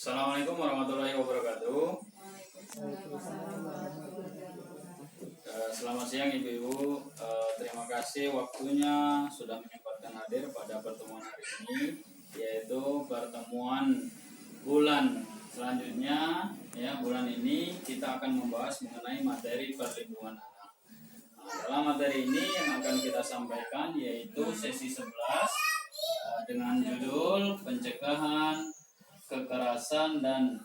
Assalamualaikum warahmatullahi wabarakatuh. Selamat siang Ibu-Ibu. Terima kasih waktunya sudah menyempatkan hadir pada pertemuan hari ini, yaitu pertemuan bulan selanjutnya. Ya, bulan ini kita akan membahas mengenai materi perlindungan anak. Dalam materi ini yang akan kita sampaikan yaitu sesi 11 dengan judul pencegahan kekerasan dan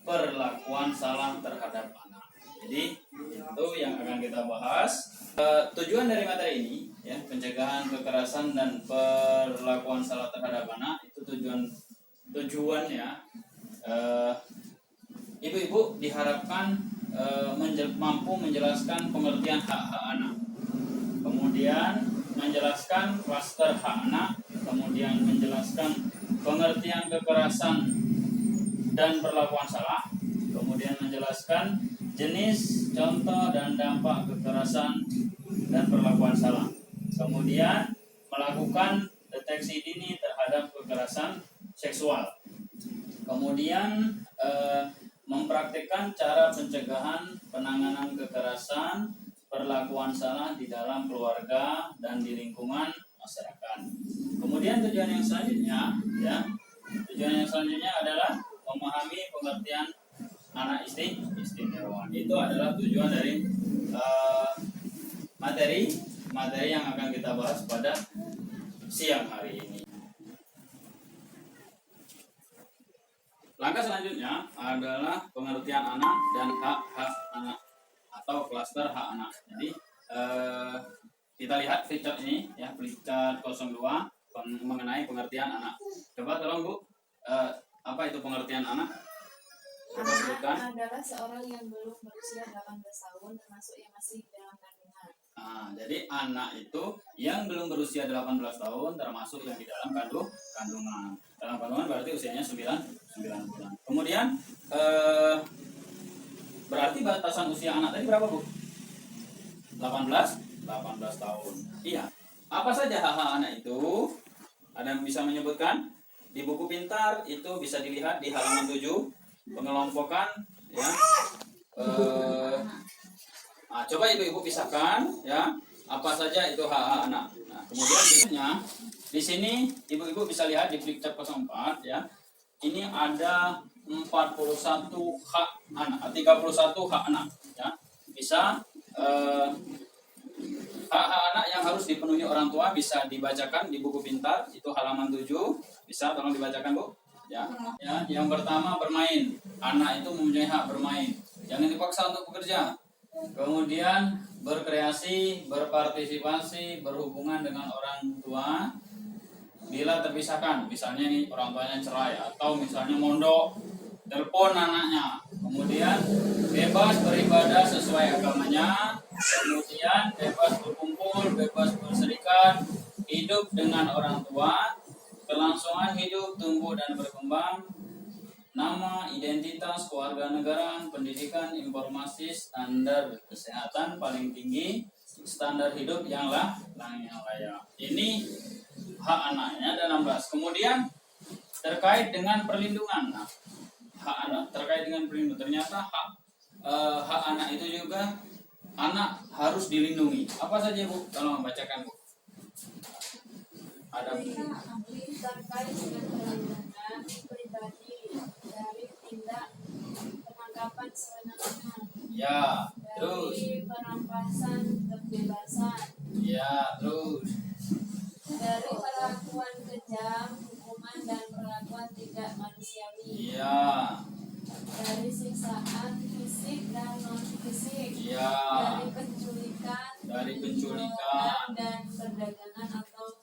perlakuan salah terhadap anak. Jadi itu yang akan kita bahas. Tujuan dari materi ini, ya, pencegahan kekerasan dan perlakuan salah terhadap anak, itu tujuannya ibu-ibu diharapkan mampu menjelaskan pengertian hak-hak anak, kemudian menjelaskan klaster hak anak, kemudian menjelaskan pengertian kekerasan dan perlakuan salah, kemudian menjelaskan jenis, contoh, dan dampak kekerasan dan perlakuan salah, kemudian melakukan deteksi dini terhadap kekerasan seksual, kemudian mempraktikkan cara pencegahan penanganan kekerasan perlakuan salah di dalam keluarga dan di lingkungan masyarakat. Kemudian tujuan yang selanjutnya adalah memahami pengertian anak istimewa. Itu adalah tujuan dari materi yang akan kita bahas pada siang hari ini. Langkah selanjutnya adalah pengertian anak dan hak-hak anak atau klaster hak anak. Jadi kita lihat flipchart ini, ya, flipchart 02 mengenai pengertian anak. Coba tolong Bu, apa itu pengertian anak? Coba sebutkan. Adalah seorang yang belum berusia 18 tahun termasuk yang masih dalam kandungan. Jadi anak itu yang belum berusia 18 tahun termasuk yang di dalam kandungan. Dalam kandungan berarti usianya 9 bulan. Kemudian berarti batasan usia anak tadi berapa, Bu? 18 tahun. Iya. Apa saja hak-hak anak itu? Ada yang bisa menyebutkan? Di buku pintar itu bisa dilihat di halaman 7, pengelompokan, ya. Coba ibu-ibu pisahkan, ya, apa saja itu hak-hak anak. Nah, kemudian biasanya di sini ibu-ibu bisa lihat di flipchart 04, ya. Ini ada 41 hak anak, 31 hak anak, ya. Bisa hak-hak anak yang harus dipenuhi orang tua bisa dibacakan di buku pintar, itu halaman 7. Bisa tolong dibacakan, Bu? Ya. Yang pertama, bermain. Anak itu mempunyai hak bermain. Jangan dipaksa untuk bekerja. Kemudian berkreasi, berpartisipasi, berhubungan dengan orang tua bila terpisahkan. Misalnya nih orang tuanya cerai atau misalnya mondok, telepon anaknya. Kemudian bebas beribadah sesuai agamanya. Kemudian bebas berkumpul, bebas berserikat, hidup dengan orang tua, kelangsungan hidup, tumbuh dan berkembang, nama, identitas, kewarganegaraan, pendidikan, informasi, standar kesehatan paling tinggi, standar hidup yang layak. Ini hak anaknya ada 16. Kemudian terkait dengan perlindungan. Nah, hak anak terkait dengan perlindungan. Ternyata hak anak itu juga anak harus dilindungi. Apa saja, Bu? Tolong bacakan, Bu. Ada Terkait dengan perlindungan pribadi dari tindak penangkapan sewenang-wenang. Ya, terus. Dari perampasan kebebasan. Ya, terus. Dari perlakuan kejam, hukuman dan perlakuan tidak manusiawi. Ya. Dari siksaan fisik dan non fisik. Ya. Dari penculikan dan perdagangan atau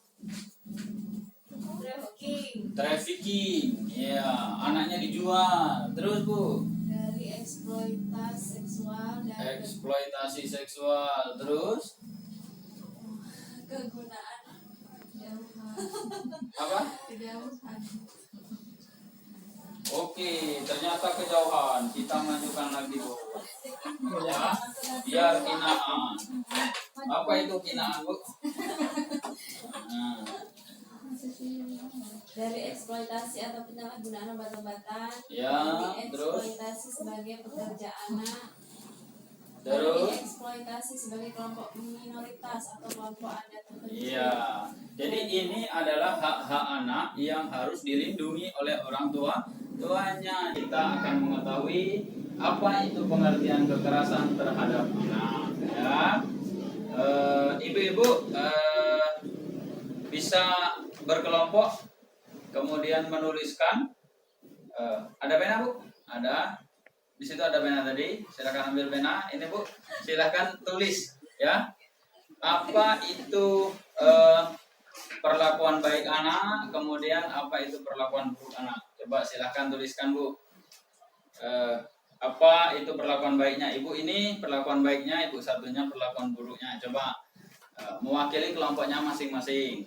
trafficking. Ya, anaknya dijual. Terus, Bu. Dari eksploitasi seksual. Terus Kegunaan apa? kejauhan. Oke, ternyata kejauhan. Kita majukan lagi, Bu. Ya, biar kinaan. Apa itu kinaan, Bu? Nah. dari eksploitasi atau penyalahgunaan obat-obatan, Ya, dari terus eksploitasi sebagai pekerja anak, terus dari eksploitasi sebagai kelompok minoritas atau kelompok adat tertentu. iya. Jadi ini adalah hak-hak anak yang harus dilindungi oleh orang tuanya. Kita akan mengetahui apa itu pengertian kekerasan terhadap anak. Ya, ibu-ibu bisa berkelompok, kemudian menuliskan. Ada pena bu? Ada. Di situ ada pena tadi. Silakan ambil pena. Ini bu, silakan tulis ya. Apa itu perlakuan baik anak, kemudian apa itu perlakuan buruk anak. Coba silakan tuliskan bu. Apa itu perlakuan baiknya ibu, ini perlakuan baiknya, ibu satunya perlakuan buruknya. Coba mewakili kelompoknya masing-masing.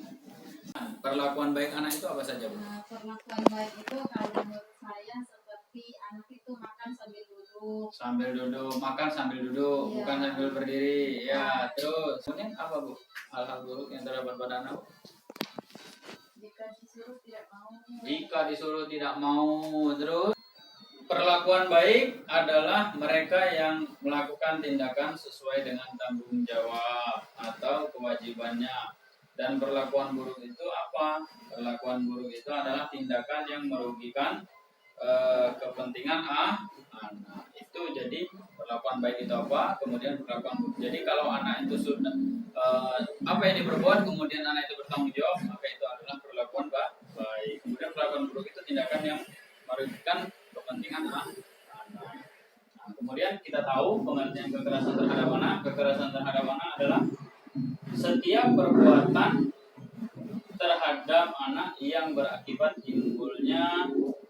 Perlakuan baik anak itu apa saja bu? Perlakuan baik itu kalau menurut saya seperti anak itu makan sambil duduk. Sambil duduk, makan sambil duduk, Iya. bukan sambil berdiri. Ya, terus kemudian apa bu? Hal-hal buruk yang terdapat pada anak bu? Jika disuruh tidak mau. Jika disuruh tidak mau. Terus perlakuan baik adalah mereka yang melakukan tindakan sesuai dengan tanggung jawab atau kewajibannya. Dan perlakuan buruk itu apa? Perlakuan buruk itu adalah tindakan yang merugikan kepentingan anak. Itu jadi perlakuan baik itu apa? Kemudian perlakuan buruk. Jadi kalau anak itu sudah apa yang diperbuat, kemudian anak itu bertanggung jawab, maka itu adalah perlakuan baik. Kemudian perlakuan buruk itu tindakan yang merugikan kepentingan anak. Nah, kemudian kita tahu pengertian kekerasan terhadap anak. Kekerasan terhadap anak adalah setiap perbuatan terhadap anak yang berakibat timbulnya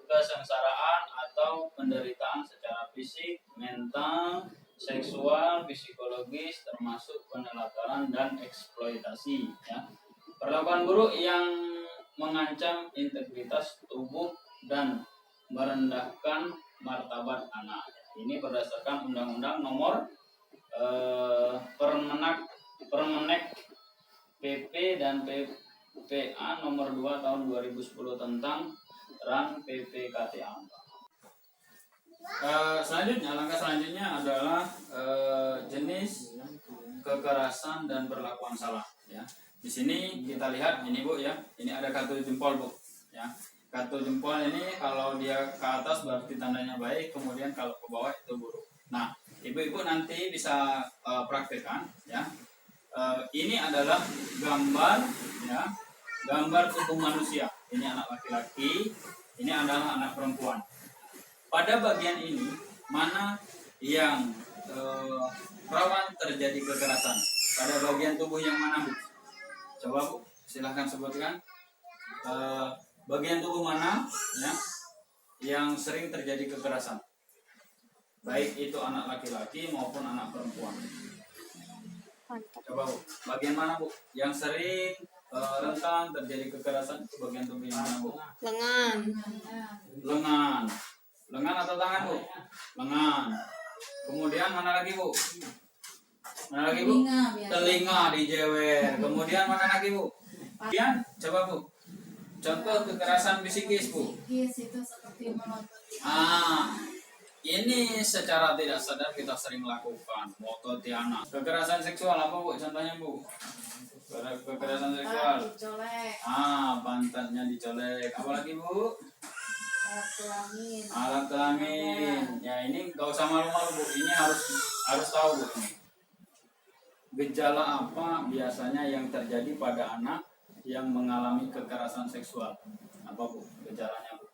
kesengsaraan atau penderitaan secara fisik, mental, seksual, psikologis, termasuk penelantaran dan eksploitasi. Ya. Perlakuan buruk yang mengancam integritas tubuh dan merendahkan martabat anak. Ini berdasarkan Undang-Undang Nomor Permenek PP dan PPA Nomor 2 Tahun 2010 tentang RAN PPKTA. Langkah selanjutnya adalah jenis kekerasan dan perlakuan salah. Ya. Di sini kita lihat ini bu ya, ini ada kartu jempol bu. Ya. Kartu jempol ini kalau dia ke atas berarti tandanya baik, kemudian kalau ke bawah itu buruk. Nah, ibu-ibu nanti bisa praktekkan ya. Ini adalah gambar ya, gambar tubuh manusia. Ini anak laki-laki, ini adalah anak perempuan. Pada bagian ini mana yang rawan terjadi kekerasan? Pada bagian tubuh yang mana bu? Coba bu, silahkan sebutkan. Bagian tubuh mana ya yang sering terjadi kekerasan? Baik itu anak laki-laki maupun anak perempuan. Coba bu, bagian mana bu yang sering rentan terjadi kekerasan? Itu bagian tubuh yang mana bu? Lengan. Lengan. Lengan atau tangan bu? Lengan. Kemudian mana lagi bu? Mana lagi bu? Telinga dijewer. Kemudian mana lagi bu? Kemudian coba bu, contoh kekerasan psikis bu. Psikis itu seperti menuntut. Ini secara tidak sadar kita sering lakukan. Mototi anak. Kekerasan seksual apa bu? Contohnya bu? Kekerasan seksual. Dicolek. Pantatnya dicolek. Apalagi bu? Alat kelamin. Alat kelamin. Ya ini gak usah malu-malu bu. Ini harus tahu bu. Gejala apa biasanya yang terjadi pada anak yang mengalami kekerasan seksual? Apa bu? Gejalanya bu?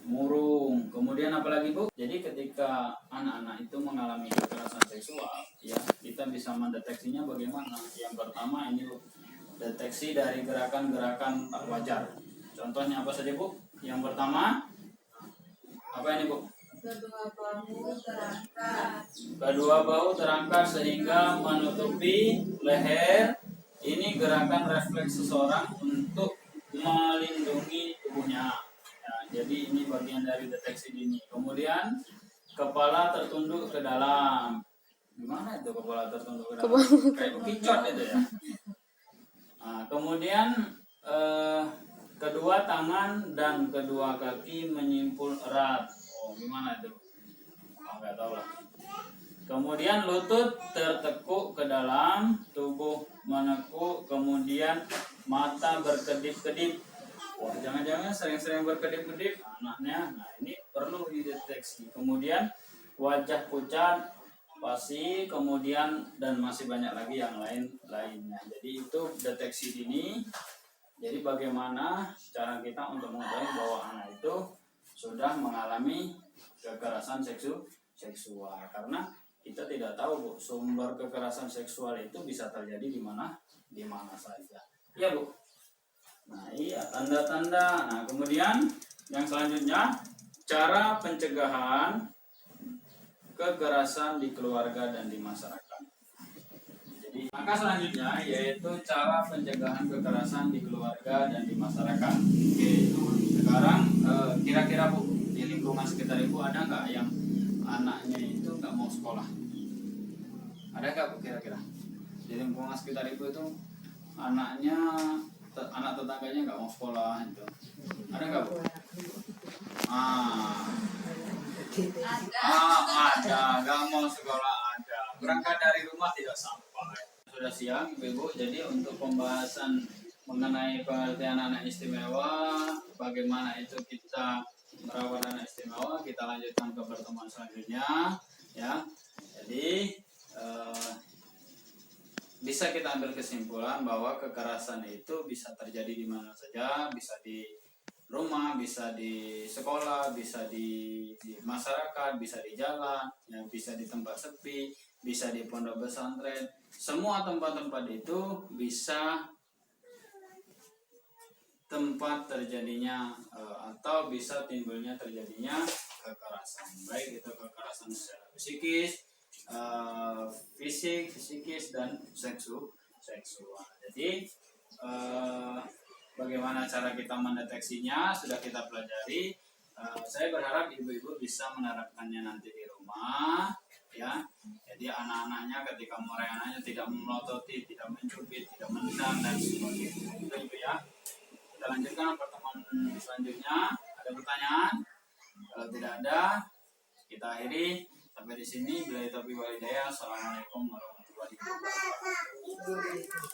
Murung. Kemudian apa lagi bu? Jadi ketika anak-anak itu mengalami kekerasan seksual, ya kita bisa mendeteksinya bagaimana? Yang pertama ini bu, deteksi dari gerakan-gerakan tak wajar. Contohnya apa saja bu? Yang pertama apa ini bu? Kedua bahu terangkat. Kedua bahu terangkat sehingga menutupi leher. Ini gerakan refleks seseorang untuk melindungi tubuhnya. Jadi ini bagian dari deteksi dini. Kemudian kepala tertunduk ke dalam. Gimana itu kepala tertunduk ke dalam? Kayak bekicot itu ya. Nah, kemudian kedua tangan dan kedua kaki menyimpul erat. Oh, gimana itu? Oh, nggak tahu lah. Kemudian lutut tertekuk ke dalam, tubuh menekuk, kemudian mata berkedip-kedip. Wah, jangan-jangan sering-sering berkedip-kedip anaknya. Nah, ini perlu dideteksi. Kemudian wajah pucat, pasi, kemudian dan masih banyak lagi yang lainnya. Jadi itu deteksi dini. Jadi bagaimana cara kita untuk mengetahui bahwa anak itu sudah mengalami kekerasan seksual? Karena kita tidak tahu, Bu, sumber kekerasan seksual itu bisa terjadi di mana saja. Iya, Bu. Nah, iya, tanda-tanda. Nah, kemudian yang selanjutnya, cara pencegahan kekerasan di keluarga dan di masyarakat. Jadi, maka selanjutnya yaitu cara pencegahan kekerasan di keluarga dan di masyarakat. Oke, sekarang kira-kira, Bu, di lingkungan sekitar Ibu ada nggak yang anaknya itu nggak mau sekolah? Ada nggak, Bu, kira-kira? Di lingkungan sekitar Ibu itu anaknya, anak tetangganya nggak mau sekolah itu. Ada nggak, Bu? Ada, nggak mau sekolah ada. Berangkat dari rumah tidak sampai. Sudah siang, Ibu. Jadi untuk pembahasan mengenai pengertian anak istimewa, bagaimana itu kita merawat anak istimewa, kita lanjutkan ke pertemuan selanjutnya, ya. Jadi bisa kita ambil kesimpulan bahwa kekerasan itu bisa terjadi di mana saja, bisa di rumah, bisa di sekolah, bisa di masyarakat, bisa di jalan, ya, bisa di tempat sepi, bisa di pondok pesantren. Semua tempat-tempat itu bisa tempat terjadinya atau bisa timbulnya terjadinya kekerasan, baik itu kekerasan secara psikis, fisikis dan seksual. Jadi bagaimana cara kita mendeteksinya sudah kita pelajari. Saya berharap ibu-ibu bisa menerapkannya nanti di rumah, ya. Jadi anak-anaknya ketika meraih anaknya tidak melototi, tidak mencubit, tidak menendang dan sebagainya. Itu, Ibu, ya. Kita lanjutkan pertemuan selanjutnya. Ada pertanyaan? Kalau tidak ada, kita akhiri sampai di sini. Billahi taufiq wal hidayah. Assalamualaikum warahmatullahi wabarakatuh.